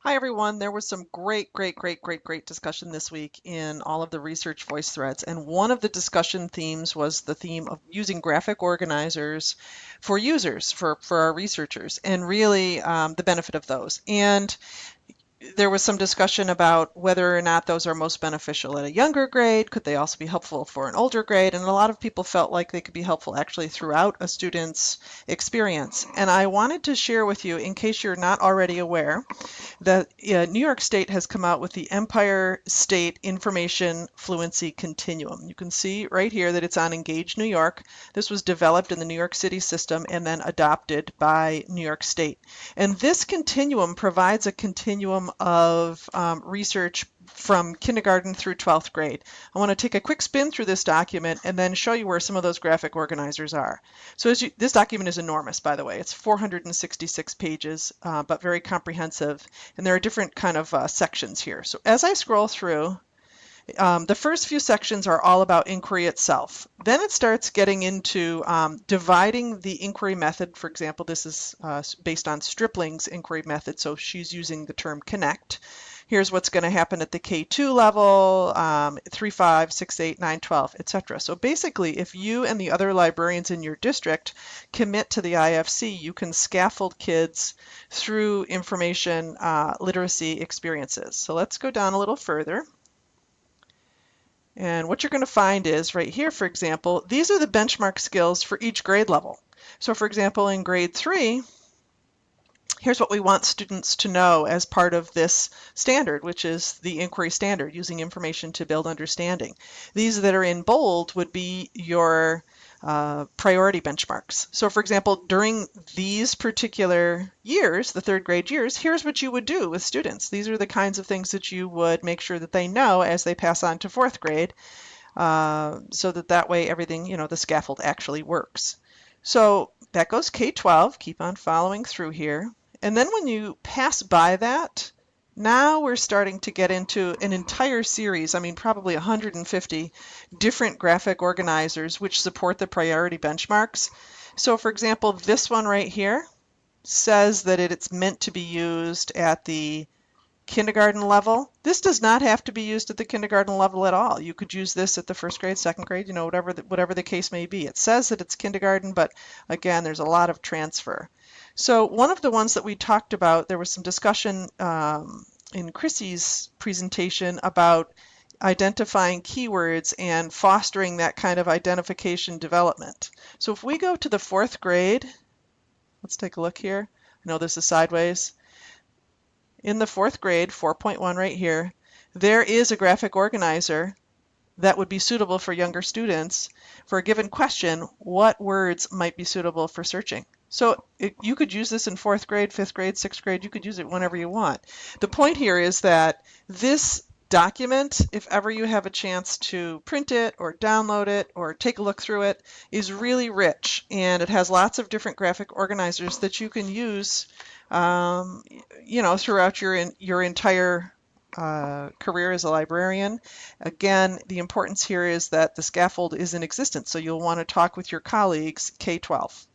Hi, everyone. There was some great discussion this week in all of the research voice threads. And one of the discussion themes was the theme of using graphic organizers for users, for our researchers, and really the benefit of those. And there was some discussion about whether or not those are most beneficial at a younger grade. Could they also be helpful for an older grade? And a lot of people felt like they could be helpful actually throughout a student's experience. And I wanted to share with you, in case you're not already aware, that New York State has come out with the Empire State Information Fluency Continuum. You can see right here that it's on Engage New York. This was developed in the New York City system and then adopted by New York State. And this continuum provides a continuum of research from kindergarten through 12th grade. I want to take a quick spin through this document and then show you where some of those graphic organizers are. So this document is enormous, by the way. It's 466 pages, but very comprehensive. And there are different kind of sections here. So as I scroll through, the first few sections are all about inquiry itself. Then it starts getting into dividing the inquiry method. For example, this is based on Stripling's inquiry method, so she's using the term connect. Here's what's going to happen at the K2 level, 3, 5, 6, 8, 9, 12, etc. So basically, if you and the other librarians in your district commit to the IFC, you can scaffold kids through information literacy experiences. So let's go down a little further. And what you're going to find is right here, for example, these are the benchmark skills for each grade level. So for example, in grade 3, here's what we want students to know as part of this standard, which is the inquiry standard, using information to build understanding. These that are in bold would be your priority benchmarks. So for example, during these particular years, the third grade years, here's what you would do with students. These are the kinds of things that you would make sure that they know as they pass on to fourth grade, so that way everything, the scaffold actually works. So that goes K-12, keep on following through here. And then when you pass by that, now we're starting to get into an entire series, probably 150 different graphic organizers which support the priority benchmarks. So for example, this one right here says that it's meant to be used at the kindergarten level. This does not have to be used at the kindergarten level at all. You could use this at the first grade, second grade, whatever the case may be. It says that it's kindergarten, but again, there's a lot of transfer. So one of the ones that we talked about, there was some discussion in Chrissy's presentation about identifying keywords and fostering that kind of identification development. So if we go to the fourth grade, let's take a look here. I know this is sideways. In the fourth grade, 4.1 right here, there is a graphic organizer that would be suitable for younger students. For a given question, what words might be suitable for searching? So you could use this in fourth grade, fifth grade, sixth grade. You could use it whenever you want. The point here is that this document, if ever you have a chance to print it or download it or take a look through it, is really rich, and it has lots of different graphic organizers that you can use throughout your entire career as a librarian. Again, the importance here is that the scaffold is in existence, so you'll want to talk with your colleagues K-12.